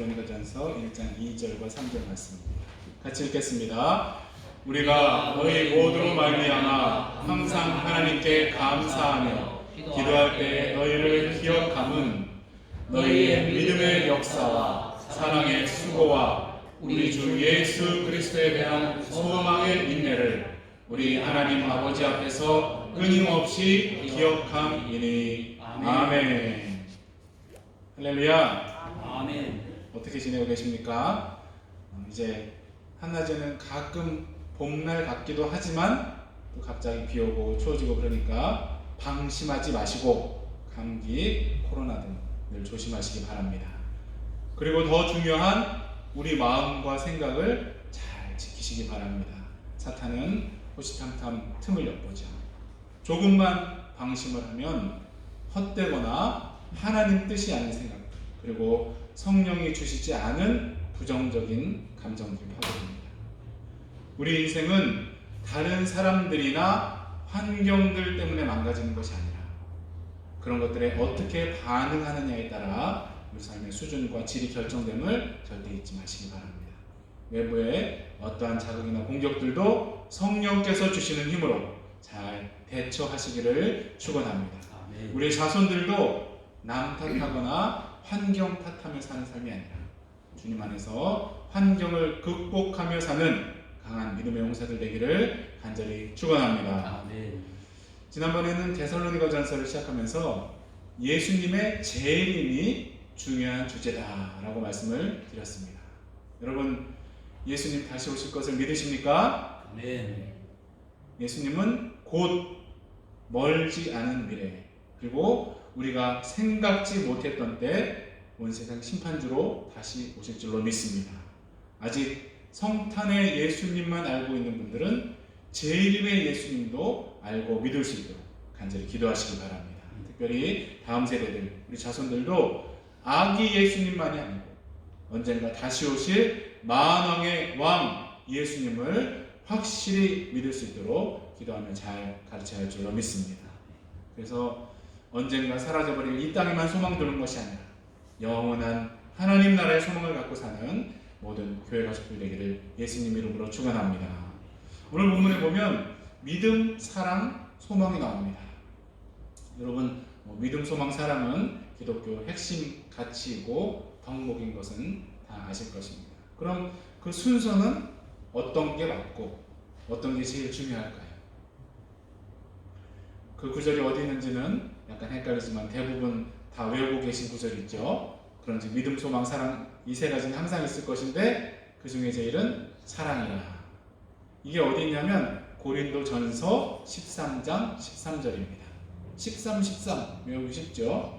데살로니가전서 1장 2절과 3절 말씀입니다. 같이 읽겠습니다. 우리가 너희 모두로 말미암아 항상 하나님께 감사하며 기도할 때 너희를 기억함은 너희의 믿음의 역사와 사랑의 수고와 우리 주 예수 그리스도에 대한 소망의 인내를 우리 하나님 아버지 앞에서 끊임없이 기억함이니. 아멘. 할렐루야. 아멘. 어떻게 지내고 계십니까? 이제 한낮에는 가끔 봄날 같기도 하지만 또 갑자기 비 오고 추워지고 그러니까 방심하지 마시고 감기, 코로나 등 늘 조심하시기 바랍니다. 그리고 더 중요한 우리 마음과 생각을 잘 지키시기 바랍니다. 사탄은 호시탐탐 틈을 엿보죠. 조금만 방심을 하면 헛되거나 하나님 뜻이 아닌 생각, 그리고 성령이 주시지 않은 부정적인 감정들이 파고듭니다. 우리 인생은 다른 사람들이나 환경들 때문에 망가지는 것이 아니라 그런 것들에 어떻게 반응하느냐에 따라 우리 삶의 수준과 질이 결정됨을 절대 잊지 마시기 바랍니다. 외부의 어떠한 자극이나 공격들도 성령께서 주시는 힘으로 잘 대처하시기를 축원합니다. 우리 자손들도 남 탓하거나 환경 탓하며 사는 삶이 아니라 주님 안에서 환경을 극복하며 사는 강한 믿음의 용사들 되기를 간절히 축원합니다. 아멘. 지난번에는 데살로니가전서를 시작하면서 예수님의 재림이 중요한 주제다라고 말씀을 드렸습니다. 여러분, 예수님 다시 오실 것을 믿으십니까? 아멘. 예수님은 곧 멀지 않은 미래, 그리고 우리가 생각지 못했던 때 온 세상 심판주로 다시 오실 줄로 믿습니다. 아직 성탄의 예수님만 알고 있는 분들은 재림의 예수님도 알고 믿을 수 있도록 간절히 기도하시기 바랍니다. 특별히 다음 세대들, 우리 자손들도 아기 예수님만이 아니고 언젠가 다시 오실 만왕의 왕 예수님을 확실히 믿을 수 있도록 기도하며 잘 가르쳐야 할 줄로 믿습니다. 그래서 언젠가 사라져버릴 이 땅에만 소망 두는 것이 아니라 영원한 하나님 나라의 소망을 갖고 사는 모든 교회 가족들 되기를 예수님 이름으로 축원합니다. 오늘 본문에 보면 믿음, 사랑, 소망이 나옵니다. 여러분, 믿음, 소망, 사랑은 기독교 핵심 가치이고 덕목인 것은 다 아실 것입니다. 그럼 그 순서는 어떤 게 맞고 어떤 게 제일 중요할까요? 그 구절이 어디 있는지는 약간 헷갈리지만 대부분 다 외우고 계신 구절이 있죠. 그런지 믿음, 소망, 사랑 이 세 가지는 항상 있을 것인데 그 중에 제일은 사랑이라. 이게 어디 있냐면 고린도전서 13장 13절입니다. 13, 13 외우기 쉽죠?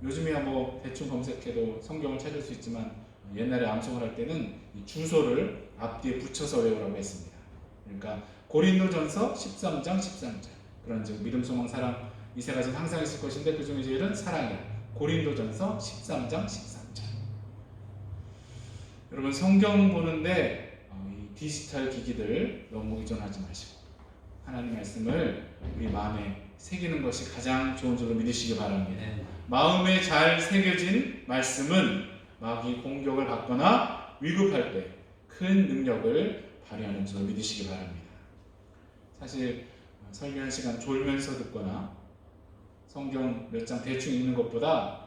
요즘이야 뭐 대충 검색해도 성경을 찾을 수 있지만 옛날에 암송을 할 때는 이 주소를 앞뒤에 붙여서 외우라고 했습니다. 그러니까 고린도전서 13장 13절. 그런즉 믿음, 소망, 사랑 이 세 가지는 항상 있을 것인데 그 중에 제일은 사랑이라. 고린도전서 13장 13절. 여러분, 성경 보는데 이 디지털 기기들 너무 의존하지 마시고 하나님 말씀을 우리 마음에 새기는 것이 가장 좋은 줄로 믿으시기 바랍니다. 마음에 잘 새겨진 말씀은 마귀 공격을 받거나 위급할 때 큰 능력을 발휘하는 줄로 믿으시기 바랍니다. 사실 설교 한 시간 졸면서 듣거나 성경 몇 장 대충 읽는 것보다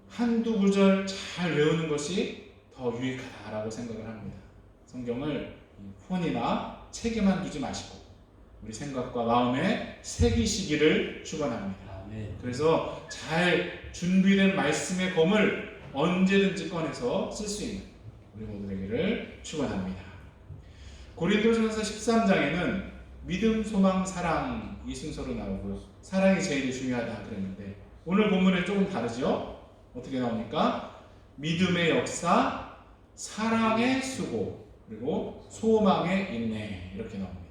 한두 구절 잘 외우는 것이 더 유익하다라고 생각을 합니다. 성경을 폰이나 책에만 두지 마시고 우리 생각과 마음에 새기시기를 축원합니다. 그래서 잘 준비된 말씀의 검을 언제든지 꺼내서 쓸 수 있는 우리 모두 되기를 축원합니다. 고린도전서 13장에는 믿음, 소망, 사랑 이 순서로 나오고 사랑이 제일 중요하다 그랬는데 오늘 본문은 조금 다르죠? 어떻게 나옵니까? 믿음의 역사, 사랑의 수고, 그리고 소망의 인내 이렇게 나옵니다.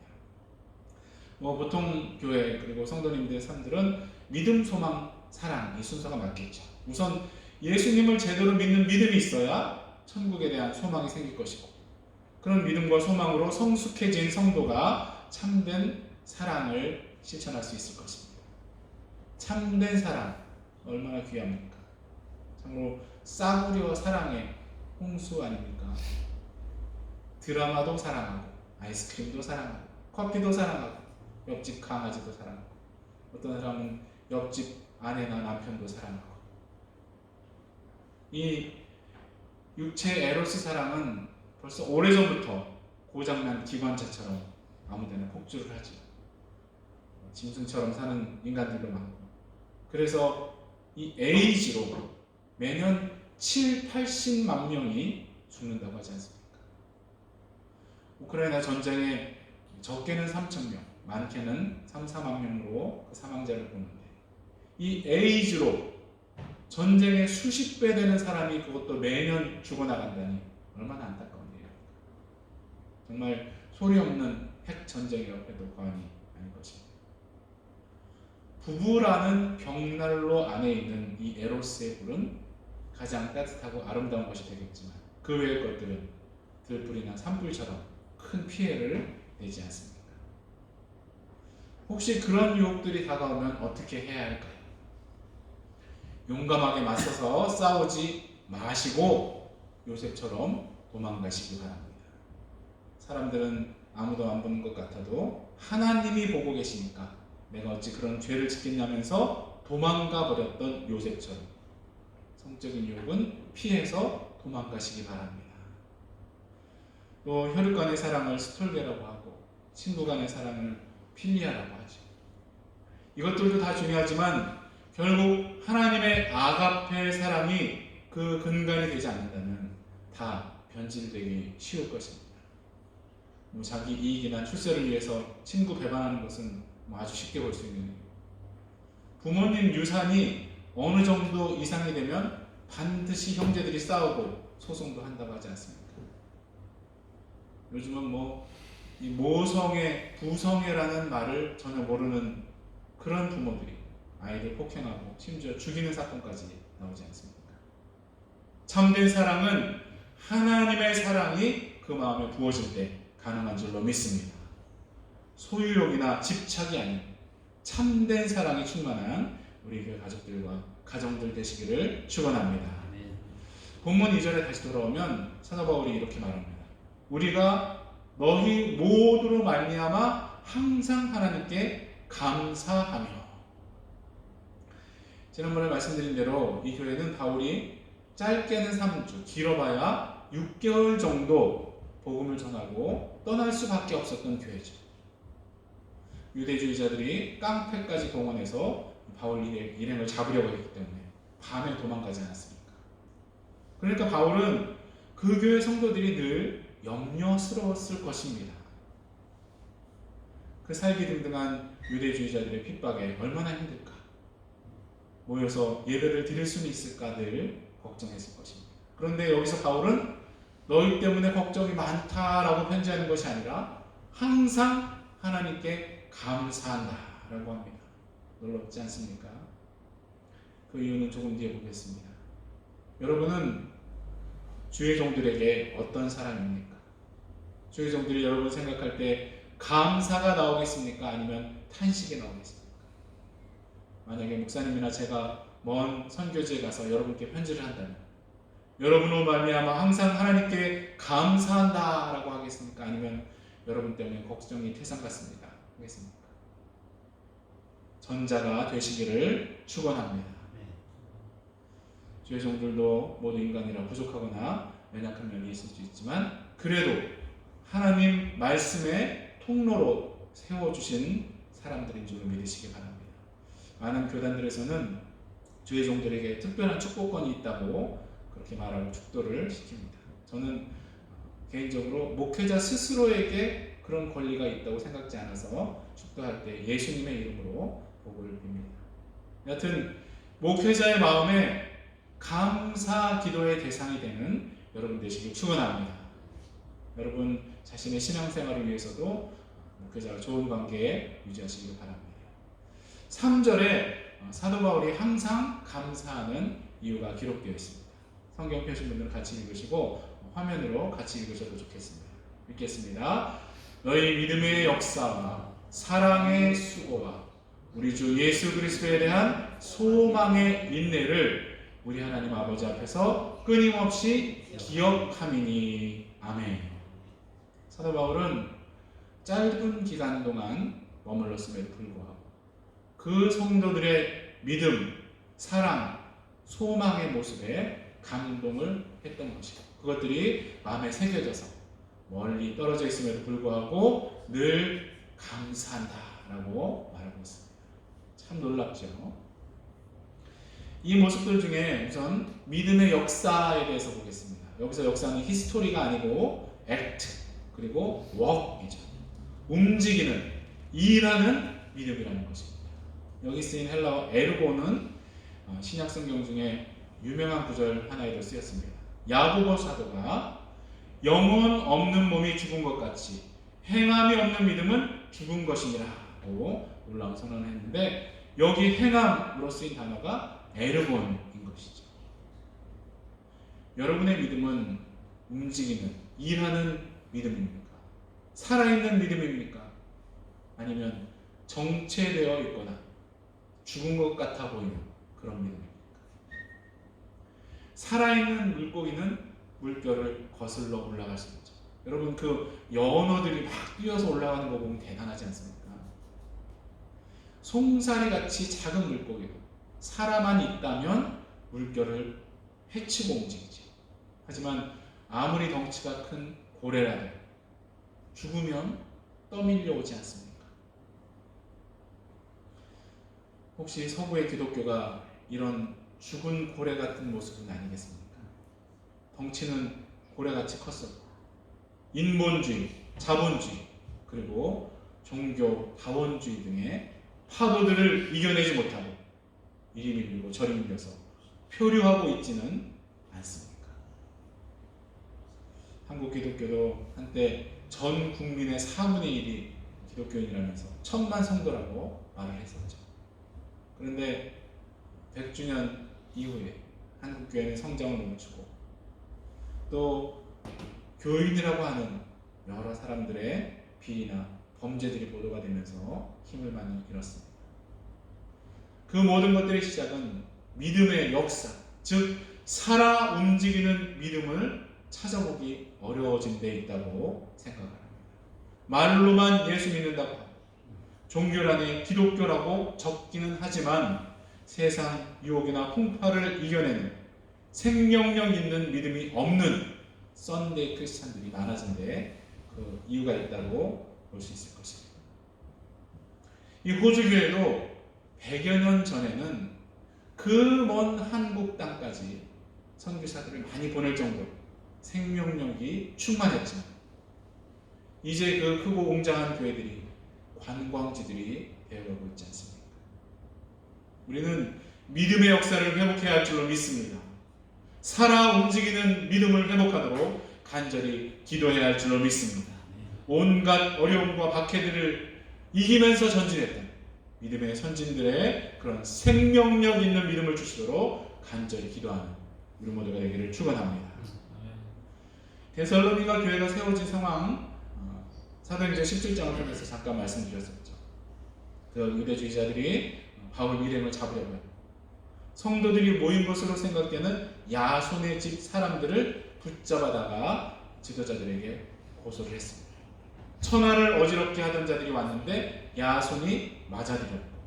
보통 교회 그리고 성도님들의 삶들은 믿음, 소망, 사랑 이 순서가 맞겠죠. 우선 예수님을 제대로 믿는 믿음이 있어야 천국에 대한 소망이 생길 것이고 그런 믿음과 소망으로 성숙해진 성도가 참된 사랑을 실천할 수 있을 것입니다. 참된 사랑 얼마나 귀합니까? 참으로 싸구려 사랑의 홍수 아닙니까? 드라마도 사랑하고, 아이스크림도 사랑하고, 커피도 사랑하고, 옆집 강아지도 사랑하고, 어떤 사람은 옆집 아내나 남편도 사랑하고. 이 육체 에로스 사랑은 벌써 오래전부터 고장난 기관차처럼 아무데나 폭주를 하죠. 짐승처럼 사는 인간들도 많고. 그래서 이 에이즈로 매년 7, 80만 명이 죽는다고 하지 않습니까? 우크라이나 전쟁에 적게는 3,000명, 많게는 3, 4만 명으로 그 사망자를 보는데, 이 에이즈로 전쟁의 수십 배 되는 사람이 그것도 매년 죽어나간다니 얼마나 안타까운 일입니까? 정말 소리 없는 핵 전쟁이라고 해도 과언이 아닐 것입니다. 부부라는 벽난로 안에 있는 이 에로스의 불은 가장 따뜻하고 아름다운 것이 되겠지만 그 외의 것들은 들불이나 산불처럼 큰 피해를 내지 않습니까? 혹시 그런 유혹들이 다가오면 어떻게 해야 할까요? 용감하게 맞서서 싸우지 마시고 요셉처럼 도망가시기 바랍니다. 사람들은 아무도 안 보는 것 같아도 하나님이 보고 계시니까 내가 어찌 그런 죄를 짓겠냐면서 도망가 버렸던 요셉처럼 성적인 유혹은 피해서 도망가시기 바랍니다. 또 혈육 간의 사랑을 스톨게라고 하고 친구 간의 사랑을 필리아라고 하죠. 이것들도 다 중요하지만 결국 하나님의 아가페 사랑이 그 근간이 되지 않는다면 다 변질되기 쉬울 것입니다. 자기 이익이나 출세를 위해서 친구 배반하는 것은 아주 쉽게 볼 수 있는 일이에요. 부모님 유산이 어느 정도 이상이 되면 반드시 형제들이 싸우고 소송도 한다고 하지 않습니까? 요즘은 이 모성애, 부성애라는 말을 전혀 모르는 그런 부모들이 아이들 폭행하고 심지어 죽이는 사건까지 나오지 않습니까? 참된 사랑은 하나님의 사랑이 그 마음에 부어질 때 가능한 줄로 믿습니다. 소유욕이나 집착이 아닌 참된 사랑이 충만한 우리 교회 가족들과 가정들 되시기를 축원합니다. 본문 2절에 다시 돌아오면 사도 바울이 이렇게 말합니다. 우리가 너희 모두로 말미암아 항상 하나님께 감사하며. 지난번에 말씀드린 대로 이 교회는 바울이 짧게는 3주, 길어봐야 6개월 정도 복음을 전하고 떠날 수밖에 없었던 교회죠. 유대주의자들이 깡패까지 동원해서 바울 일행을 잡으려고 했기 때문에 밤에 도망가지 않았습니까? 그러니까 바울은 그 교회 성도들이 늘 염려스러웠을 것입니다. 그 살기 등등한 유대주의자들의 핍박에 얼마나 힘들까? 모여서 예배를 드릴 수는 있을까 늘 걱정했을 것입니다. 그런데 여기서 바울은 너희 때문에 걱정이 많다라고 편지하는 것이 아니라 항상 하나님께 감사한다라고 합니다. 놀랍지 않습니까? 그 이유는 조금 뒤에 보겠습니다. 여러분은 주의 종들에게 어떤 사람입니까? 주의 종들이 여러분 생각할 때 감사가 나오겠습니까? 아니면 탄식이 나오겠습니까? 만약에 목사님이나 제가 먼 선교지에 가서 여러분께 편지를 한다면 여러분으로 말미암아 항상 하나님께 감사한다라고 하겠습니까? 아니면 여러분 때문에 걱정이 태산 같습니다 하겠습니까? 전자가 되시기를 축원합니다. 주의 종들도 모두 인간이라 부족하거나 연약한 면이 있을 수 있지만 그래도 하나님 말씀의 통로로 세워주신 사람들인 줄로 믿으시기 바랍니다. 많은 교단들에서는 주의 종들에게 특별한 축복권이 있다고 그렇게 말하고 축도를 시킵니다. 저는 개인적으로 목회자 스스로에게 그런 권리가 있다고 생각지 않아서 축도할 때 예수님의 이름으로 복을 빕니다. 여하튼 목회자의 마음에 감사 기도의 대상이 되는 여러분 되시길 축원합니다. 여러분 자신의 신앙생활을 위해서도 목회자와 좋은 관계 유지하시길 바랍니다. 3절에 사도 바울이 항상 감사하는 이유가 기록되어 있습니다. 성경 펴신 분들은 같이 읽으시고 화면으로 같이 읽으셔도 좋겠습니다. 읽겠습니다. 너희 믿음의 역사와 사랑의 수고와 우리 주 예수 그리스도에 대한 소망의 인내를 우리 하나님 아버지 앞에서 끊임없이 기억함이니. 아멘. 사도 바울은 짧은 기간 동안 머물렀음에도 불구하고 그 성도들의 믿음, 사랑, 소망의 모습에 감동을 했던 것이고, 그것들이 마음에 새겨져서 멀리 떨어져 있음에도 불구하고 늘 감사한다라고 말하고 있습니다. 참 놀랍죠. 이 모습들 중에 우선 믿음의 역사에 대해서 보겠습니다. 여기서 역사는 히스토리가 아니고 액트, 그리고 워크이죠. 움직이는, 일하는 믿음이라는 것입니다. 여기 쓰인 헬라어 에르고는 신약 성경 중에 유명한 구절 하나에도 쓰였습니다. 야고보 사도가 영혼 없는 몸이 죽은 것 같이 행함이 없는 믿음은 죽은 것이니라고 놀라운 선언을 했는데, 여기 행함으로 쓰인 단어가 에르곤인 것이죠. 여러분의 믿음은 움직이는, 일하는 믿음입니까? 살아있는 믿음입니까? 아니면 정체되어 있거나 죽은 것 같아 보이는 그런 믿음입니까? 살아있는 물고기는 물결을 거슬러 올라갈 수 있죠. 여러분, 그 연어들이 막 뛰어서 올라가는 거 보면 대단하지 않습니까? 송사리 같이 작은 물고기도 사람만 있다면 물결을 헤치고 움직이지. 하지만 아무리 덩치가 큰 고래라도 죽으면 떠밀려 오지 않습니까? 혹시 서구의 기독교가 이런 죽은 고래 같은 모습은 아니겠습니까? 덩치는 고래같이 컸었고, 인본주의, 자본주의, 그리고 종교, 다원주의 등의 파도들을 이겨내지 못하고 이리 밀리고 저리 밀려서 표류하고 있지는 않습니까? 한국 기독교도 한때 전 국민의 4분의 1이 기독교인이라면서 1000만 성도라고 말을 했었죠. 그런데 100주년 이후에 한국교회는 성장을 멈추고 또 교인이라고 하는 여러 사람들의 비리나 범죄들이 보도가 되면서 힘을 많이 잃었습니다. 그 모든 것들의 시작은 믿음의 역사, 즉 살아 움직이는 믿음을 찾아보기 어려워진 데 있다고 생각을 합니다. 말로만 예수 믿는다고 하고 종교란에 기독교라고 적기는 하지만 세상 유혹이나 풍파를 이겨내는 생명력 있는 믿음이 없는 썬데이 크리스찬들이 많아진 데 그 이유가 있다고 볼 수 있을 것입니다. 이 호주교회도 100여 년 전에는 그 먼 한국 땅까지 선교사들을 많이 보낼 정도로 생명력이 충만했지만 이제 그 크고 웅장한 교회들이 관광지들이 되어가고 있지 않습니까? 우리는 믿음의 역사를 회복해야 할 줄로 믿습니다. 살아 움직이는 믿음을 회복하도록 간절히 기도해야 할 줄로 믿습니다. 온갖 어려움과 박해들을 이기면서 전진했던 믿음의 선진들의 그런 생명력 있는 믿음을 주시도록 간절히 기도하는 우리 모두가 되기를 축원합니다. 데살로니가 교회가 세워진 상황, 사도행전 17장을 통해서 잠깐 말씀드렸었죠. 그 유대주의자들이 바울 일행을 잡으려고 했고, 성도들이 모인 것으로 생각되는 야손의 집 사람들을 붙잡아다가 지도자들에게 고소를 했습니다. 천하를 어지럽게 하던 자들이 왔는데 야손이 맞아들였고,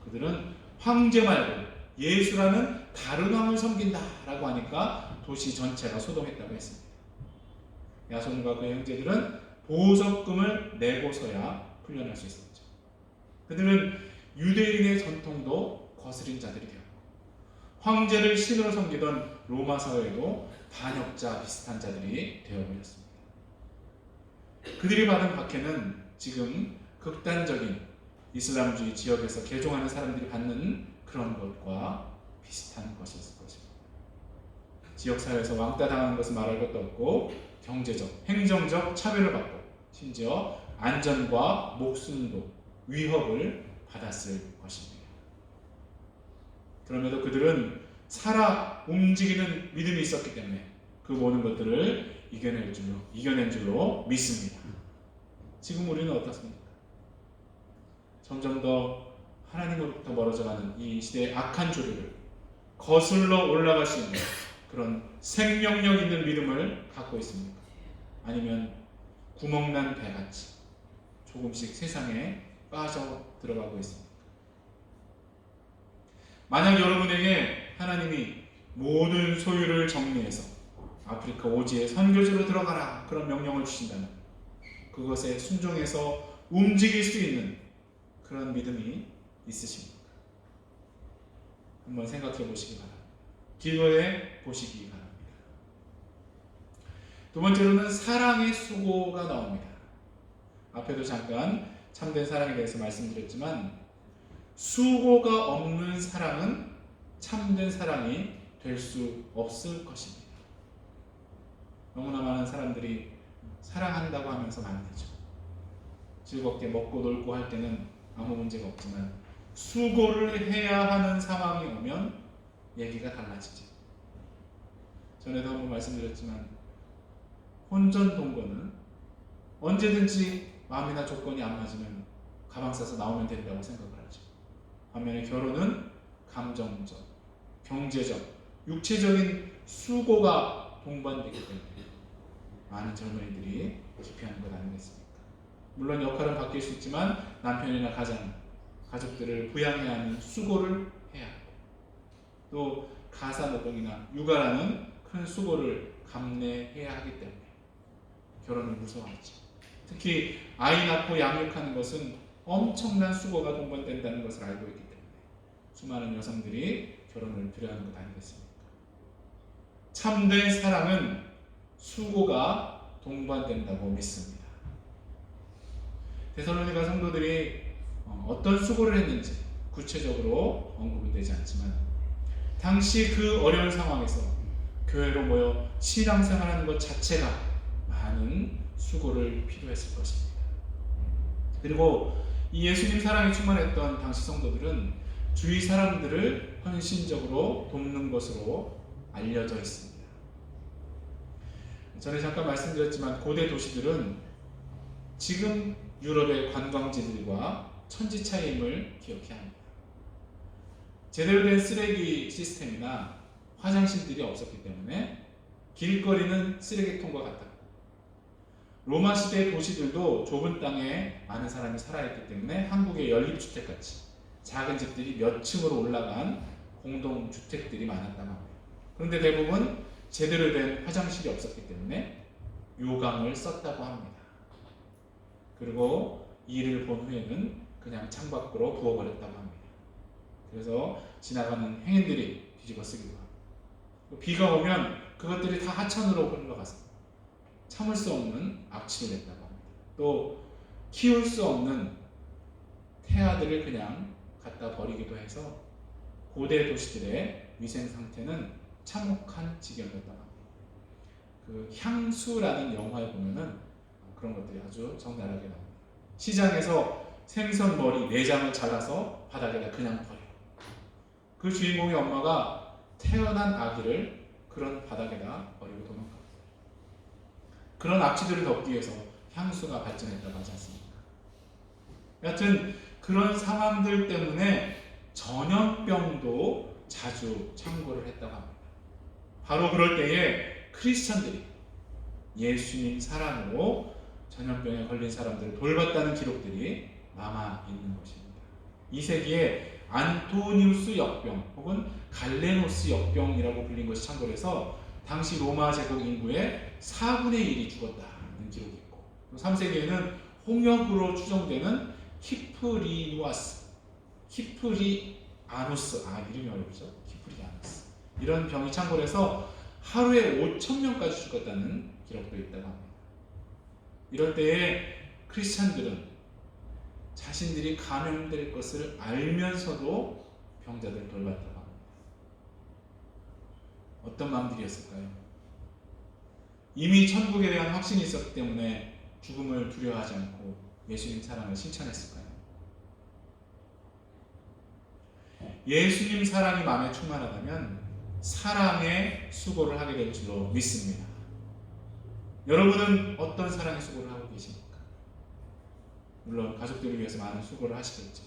그들은 황제 말고 예수라는 다른 왕을 섬긴다라고 하니까 도시 전체가 소동했다고 했습니다. 야손과 그의 형제들은 보석금을 내고서야 풀려날 수 있었죠. 그들은 유대인의 전통도 거스린 자들이 되었고, 황제를 신으로 섬기던 로마 사회에도 반역자 비슷한 자들이 되어버렸습니다. 그들이 받은 박해는 지금 극단적인 이슬람주의 지역에서 개종하는 사람들이 받는 그런 것과 비슷한 것이었을 것입니다. 지역사회에서 왕따 당하는 것은 말할 것도 없고 경제적, 행정적 차별을 받고 심지어 안전과 목숨도 위협을 받았을 것입니다. 그럼에도 그들은 살아 움직이는 믿음이 있었기 때문에 그 모든 것들을 이겨낸 줄로 믿습니다. 지금 우리는 어떻습니까? 점점 더 하나님으로부터 멀어져가는 이 시대의 악한 조류를 거슬러 올라갈 수 있는 그런 생명력 있는 믿음을 갖고 있습니까? 아니면 구멍난 배같이 조금씩 세상에 빠져 들어가고 있습니까? 만약 여러분에게 하나님이 모든 소유를 정리해서 아프리카 오지에 선교지로 들어가라 그런 명령을 주신다면 그것에 순종해서 움직일 수 있는 그런 믿음이 있으십니까? 한번 생각해 보시기 바랍니다. 기도해 보시기 바랍니다. 두 번째로는 사랑의 수고가 나옵니다. 앞에도 잠깐 참된 사랑에 대해서 말씀드렸지만 수고가 없는 사랑은 참된 사랑이 될 수 없을 것입니다. 너무나 많은 사람들이 사랑한다고 하면서 만나죠. 즐겁게 먹고 놀고 할 때는 아무 문제가 없지만 수고를 해야 하는 상황이 오면 얘기가 달라지죠. 전에도 한번 말씀드렸지만 혼전 동거는 언제든지 마음이나 조건이 안 맞으면 가방 싸서 나오면 된다고 생각을 하죠. 반면에 결혼은 감정적, 경제적, 육체적인 수고가 동반되기 때문에 많은 젊은이들이 기피하는 것 아니겠습니까? 물론 역할은 바뀔 수 있지만 남편이나 가족들을 부양해야 하는 수고를 해야 하고 또 가사노동이나 육아라는 큰 수고를 감내해야 하기 때문에 결혼을 무서워하죠. 특히 아이 낳고 양육하는 것은 엄청난 수고가 동반된다는 것을 알고 있기 때문에 수많은 여성들이 결혼을 두려워하는 것 아니겠습니까? 참된 사랑은 수고가 동반된다고 믿습니다. 데살로니가 성도들이 어떤 수고를 했는지 구체적으로 언급은 되지 않지만 당시 그 어려운 상황에서 교회로 모여 신앙생활하는 것 자체가 많은 수고를 필요했을 것입니다. 그리고 이 예수님 사랑에 충만했던 당시 성도들은 주위 사람들을 헌신적으로 돕는 것으로 알려져 있습니다. 전에 잠깐 말씀드렸지만 고대 도시들은 지금 유럽의 관광지들과 천지 차이임을 기억해야 합니다. 제대로 된 쓰레기 시스템이나 화장실들이 없었기 때문에 길거리는 쓰레기통과 같았고 로마 시대 도시들도 좁은 땅에 많은 사람이 살아있기 때문에 한국의 연립주택같이 작은 집들이 몇 층으로 올라간 공동주택들이 많았다고 합니다. 그런데 대부분 제대로 된 화장실이 없었기 때문에 요강을 썼다고 합니다. 그리고 이를 본 후에는 그냥 창밖으로 부어버렸다고 합니다. 그래서 지나가는 행인들이 뒤집어 쓰기도 하고 비가 오면 그것들이 다 하천으로 흘러가서 참을 수 없는 악취를 냈다고 합니다. 또 키울 수 없는 태아들을 그냥 갖다 버리기도 해서 고대 도시들의 위생 상태는 참혹한 지경이었다고 합니다. 그 향수라는 영화에 보면은 그런 것들이 아주 적나라하게 나옵니다. 시장에서 생선 머리 내장을 잘라서 바닥에다 그냥 버려요. 그 주인공의 엄마가 태어난 아기를 그런 바닥에다 버리고 도망갑니다. 그런 악취들을 덮기 위해서 향수가 발전했다고 하지 않습니까? 여하튼 그런 상황들 때문에 전염병도 자주 창궐을 했다고 합니다. 바로 그럴 때에 크리스천들이 예수님 사랑으로 전염병에 걸린 사람들을 돌봤다는 기록들이 남아 있는 것입니다. 2세기에 안토니우스 역병 혹은 갈레노스 역병이라고 불린 것이 창궐해서 당시 로마 제국 인구의 4분의 1이 죽었다는 기록이 있고 또 3세기에는 홍역으로 추정되는 키프리아누스 이름이 어렵죠? 키프리아누스 이런 병이 창궐해서 하루에 5,000명까지 죽었다는 기록도 있다고 합니다. 이럴 때에 크리스찬들은 자신들이 감염될 것을 알면서도 병자들을 돌봤다고 합니다. 어떤 마음들이었을까요? 이미 천국에 대한 확신이 있었기 때문에 죽음을 두려워하지 않고 예수님 사랑을 실천했을까요? 예수님 사랑이 마음에 충만하다면 사랑의 수고를 하게 될 줄로 믿습니다. 여러분은 어떤 사랑의 수고를 하고 계십니까? 물론 가족들을 위해서 많은 수고를 하시겠죠.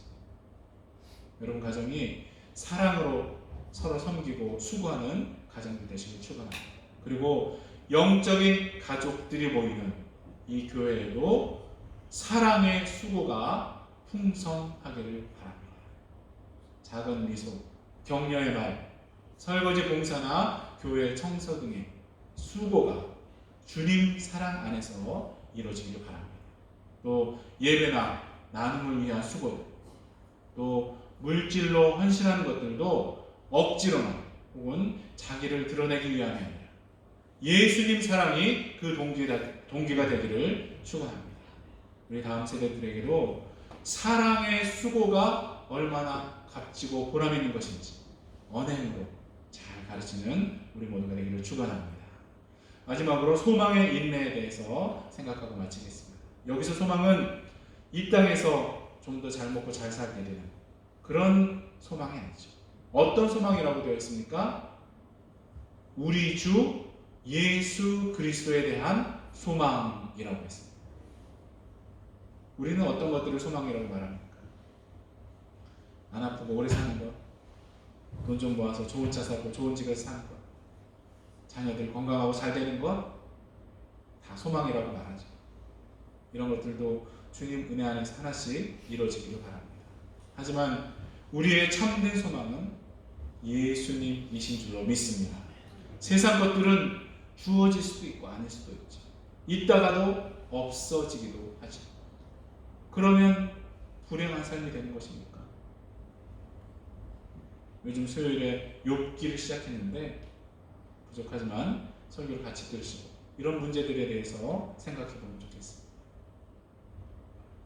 여러분 가정이 사랑으로 서로 섬기고 수고하는 가정들 되시길 축원합니다. 그리고 영적인 가족들이 모이는 이 교회에도 사랑의 수고가 풍성하기를 바랍니다. 작은 미소, 격려의 말, 설거지 봉사나 교회 청소 등의 수고가 주님 사랑 안에서 이루어지기를 바랍니다. 또 예배나 나눔을 위한 수고들, 또 물질로 헌신하는 것들도 억지로나 혹은 자기를 드러내기 위함이 아니라 예수님 사랑이 그 동기가 되기를 축원합니다. 우리 다음 세대들에게도 사랑의 수고가 얼마나 값지고 보람 있는 것인지 언행으로 잘 가르치는 우리 모두가 되기를 축원합니다. 마지막으로 소망의 인내에 대해서 생각하고 마치겠습니다. 여기서 소망은 이 땅에서 좀 더 잘 먹고 잘 살게 되는 그런 소망이 아니죠. 어떤 소망이라고 되어 있습니까? 우리 주 예수 그리스도에 대한 소망이라고 했습니다. 우리는 어떤 것들을 소망이라고 말합니까? 안 아프고 오래 사는 것, 돈 좀 모아서 좋은 차 사고 좋은 집에서 사는 것, 자녀들 건강하고 잘 되는 것, 다 소망이라고 말하죠. 이런 것들도 주님 은혜 안에서 하나씩 이루어지기를 바랍니다. 하지만 우리의 참된 소망은 예수님이신 줄로 믿습니다. 세상 것들은 주어질 수도 있고 아닐 수도 있죠. 있다가도 없어지기도 하죠. 그러면 불행한 삶이 되는 것입니까? 요즘 수요일에 욥기를 시작했는데 부족하지만 설교를 같이 들으시고 이런 문제들에 대해서 생각해 보면 좋겠습니다.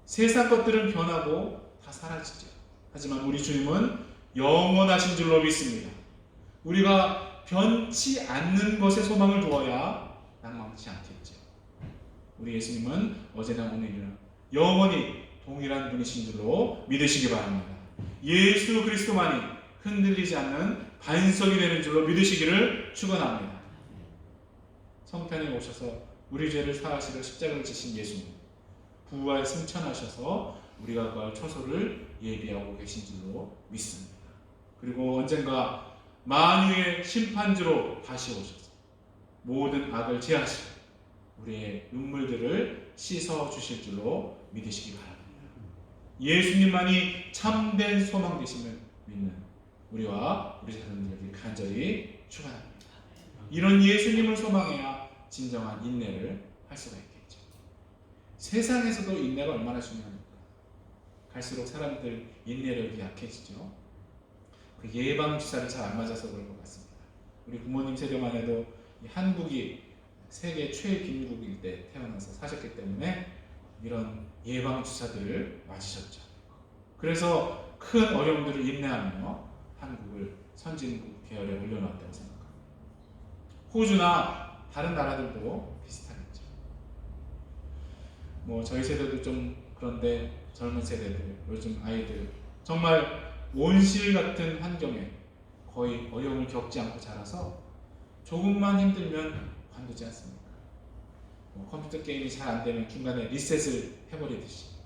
세상 것들은 변하고 다 사라지죠. 하지만 우리 주님은 영원하신 줄로 믿습니다. 우리가 변치 않는 것에 소망을 두어야 낭망치 않겠죠. 우리 예수님은 어제나 오늘이나 영원히 동일한 분이신 줄로 믿으시기 바랍니다. 예수 그리스도만이 흔들리지 않는 반석이 되는 줄로 믿으시기를 축원합니다. 성탄에 오셔서 우리 죄를 사하시려 십자가를 지신 예수님, 부활 승천하셔서 우리가 구할 초소를 예비하고 계신 줄로 믿습니다. 그리고 언젠가 만유의 심판주로 다시 오셔서 모든 악을 제하시고 우리의 눈물들을 씻어 주실 줄로 믿으시기 바랍니다. 예수님만이 참된 소망 되심을 믿는 우리와 우리 자손들에게 간절히 축원합니다. 이런 예수님을 소망해야 진정한 인내를 할 수가 있겠죠. 세상에서도 인내가 얼마나 중요합니까? 갈수록 사람들 인내력이 약해지죠. 그 예방 주사를 잘 안 맞아서 그런 것 같습니다. 우리 부모님 세대만 해도 한국이 세계 최빈국일 때 태어나서 사셨기 때문에 이런 예방 주사들을 맞으셨죠. 그래서 큰 어려움들을 인내하며 한국을 선진국 계열에 올려놓았다고 생각합니다. 호주나 다른 나라들도 비슷하겠죠. 뭐 저희 세대도 좀 그런데 젊은 세대들, 요즘 아이들 정말 온실 같은 환경에 거의 어려움을 겪지 않고 자라서 조금만 힘들면 관두지 않습니까? 컴퓨터 게임이 잘 안 되면 중간에 리셋을 해버리듯이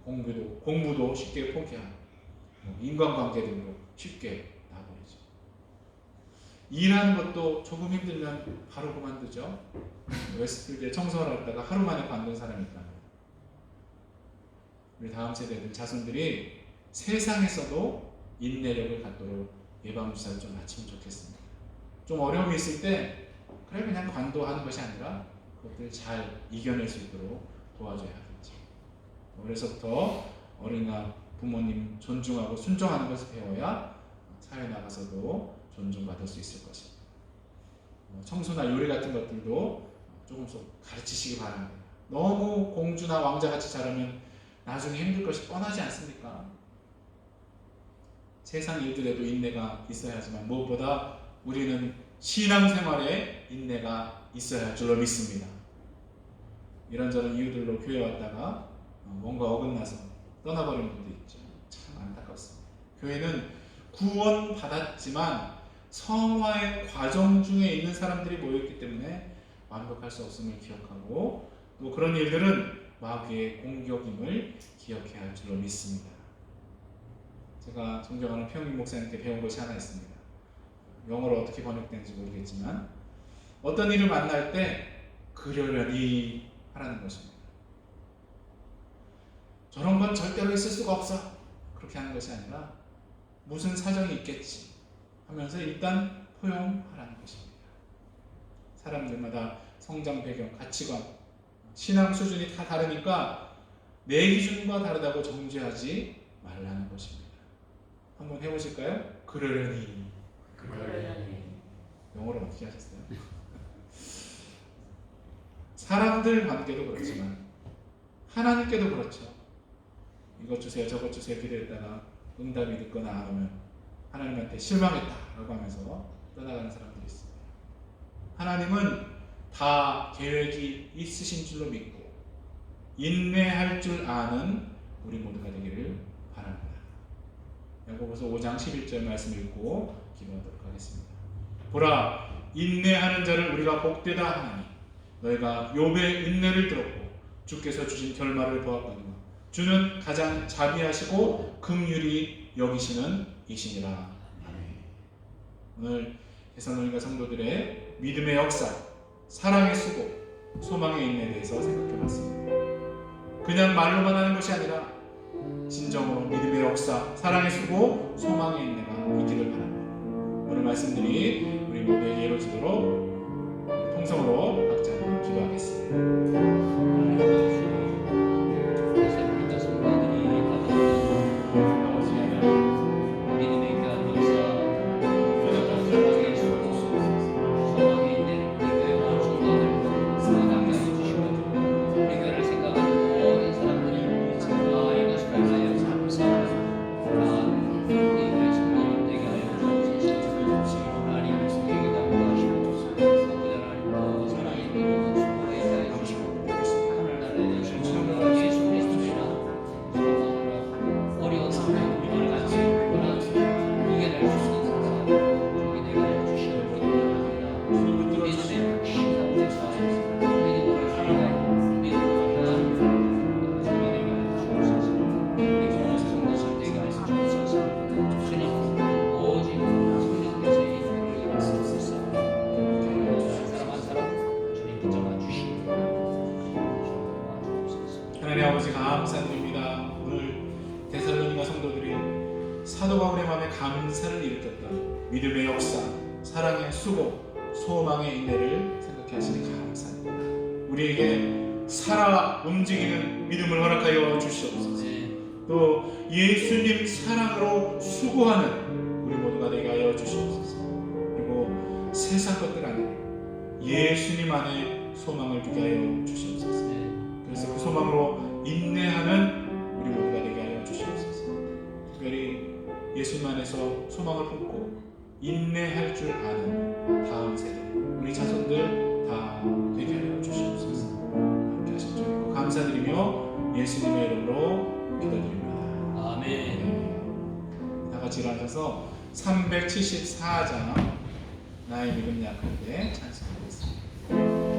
공부도 쉽게 포기하고 인간관계들도 쉽게 놔버리죠. 일하는 것도 조금 힘들면 바로 그만두죠. 웨스트필드에 청소를 하다가 하루 만에 관둔 사람이 있답니다. 우리 다음 세대들 자손들이 세상에서도 인내력을 갖도록 예방주사를 좀 맞추면 좋겠습니다. 좀 어려움이 있을 때 그래 그냥 관도하는 것이 아니라 그것들을 잘 이겨낼 수 있도록 도와줘야 하겠죠. 어려서부터 어린이나 부모님 존중하고 순종하는 것을 배워야 사회 나가서도 존중받을 수 있을 것입니다. 청소나 요리 같은 것들도 조금씩 가르치시기 바랍니다. 너무 공주나 왕자같이 자라면 나중에 힘들 것이 뻔하지 않습니까? 세상 일들에도 인내가 있어야 하지만 무엇보다 우리는 신앙생활에 인내가 있어야 할 줄로 믿습니다. 이런저런 이유들로 교회 왔다가 뭔가 어긋나서 떠나버린 분도 있죠. 참 안타깝습니다. 교회는 구원 받았지만 성화의 과정 중에 있는 사람들이 모였기 때문에 완벽할 수 없음을 기억하고 또 그런 일들은 마귀의 공격임을 기억해야 할 줄로 믿습니다. 제가 존경하는 평임 목사님께 배운 것이 하나 있습니다. 영어로 어떻게 번역되는지 모르겠지만 어떤 일을 만날 때 그러려니 하라는 것입니다. 저런 건 절대로 있을 수가 없어 그렇게 하는 것이 아니라 무슨 사정이 있겠지 하면서 일단 포용하라는 것입니다. 사람들마다 성장 배경, 가치관, 신앙 수준이 다 다르니까 내 기준과 다르다고 정죄하지 말라는 것입니다. 한번 해보실까요? 그러려니. 영어로 어떻게 하셨어요? 사람들 관계도 그렇지만 하나님께도 그렇죠. 이것 주세요 저것 주세요 기도했다가 응답이 늦거나 안 오면 하나님한테 실망했다라고 하면서 떠나가는 사람들이 있습니다. 하나님은 다 계획이 있으신 줄로 믿고 인내할 줄 아는 우리 모두가 되기를 바랍니다. 야고보서 5장 11절 말씀 읽고 기도하도록 하겠습니다. 보라, 인내하는 자를 우리가 복되다 하나니 너희가 욥의 인내를 들었고 주께서 주신 결말을 보았거니와 주는 가장 자비하시고 긍휼히 여기시는 이시니라. 아멘. 오늘 데살로니가 성도들의 믿음의 역사, 사랑의 수고, 소망의 인내에 대해서 생각해봤습니다. 그냥 말로만 하는 것이 아니라 진정으로 믿음의 역사, 사랑의 수고, 소망의 인내가 있기를 바랍니다. 오늘 말씀들이 우리 모두에게 이루어지도록 통성으로 각자 기도하겠습니다. 하나님 아버지 감사드립니다. 오늘 데살로니가 성도들이 사도 바울의 마음에 감사를 일으켰던 믿음의 역사, 사랑의 수고, 소망의 인내를 생각해 하시니 감사합니다. 우리에게 살아 움직이는 믿음을 허락하여 주시옵소서. 또 예수님 사랑으로 수고하는 우리 모두가 되게 하여 주시옵소서. 그리고 세상 것들 아니라 예수님 안에 소망을 두게 하여 주시옵소서. 그래서 그 소망으로 인내하는 우리 모두가 되게 하여 주시옵소서. 특별히 예수님 안에서 소망을 품고 인내할 줄 아는 다음 세대, 우리 자손들 다 되게 하여 주시옵소서. 함께 하신 줄 믿고 감사드리며 예수님의 이름으로 기도드립니다. 아멘. 네. 다 같이 일어나셔서 374장 나의 믿음 약할 때 찬송하겠습니다.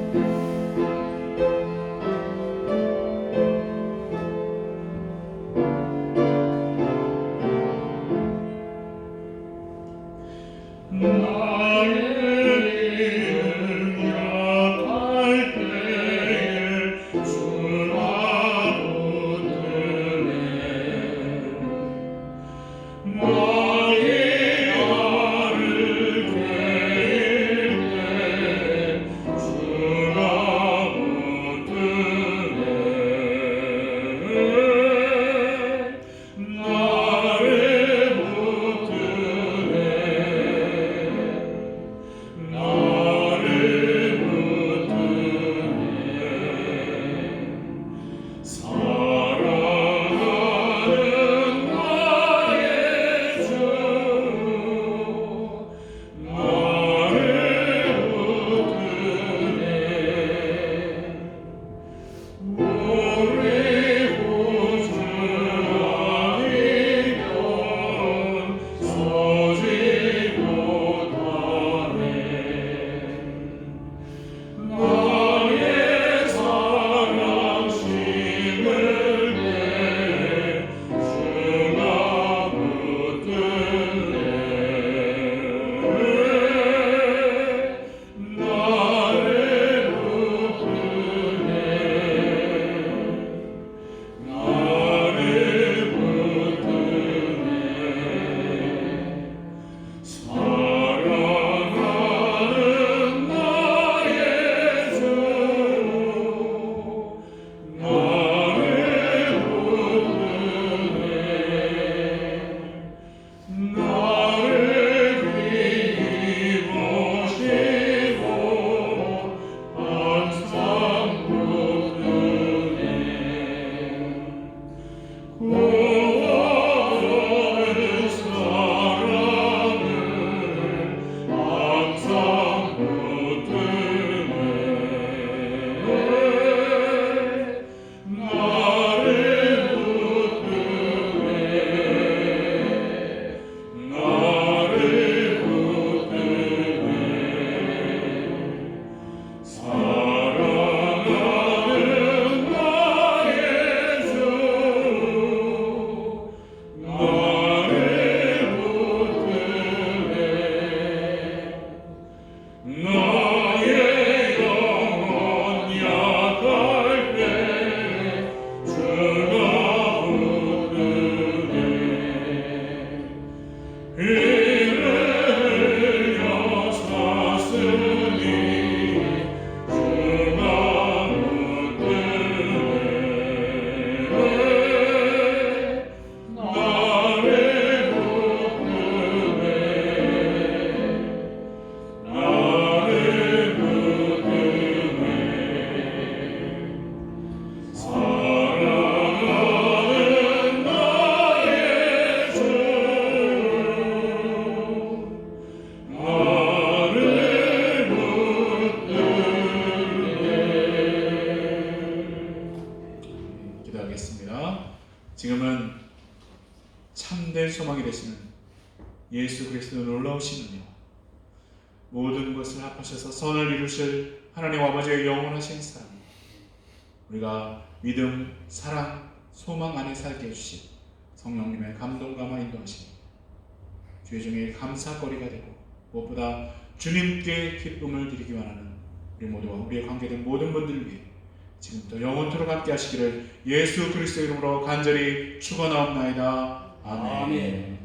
지금은 참된 소망이 되시는 예수 그리스도 놀라우신 은혜와 모든 것을 합하셔서 선을 이루실 하나님 아버지의 영원하신 사랑, 우리가 믿음, 사랑, 소망 안에 살게 해주신 성령님의 감동감화 인도하심, 주의 종의 감사거리가 되고 무엇보다 주님께 기쁨을 드리기 원하는 우리 모두와 우리의 관계된 모든 분들을 위해 지금부터 영원토록 함께 하시기를 예수 그리스도 이름으로 간절히 축원하옵나이다. 아멘.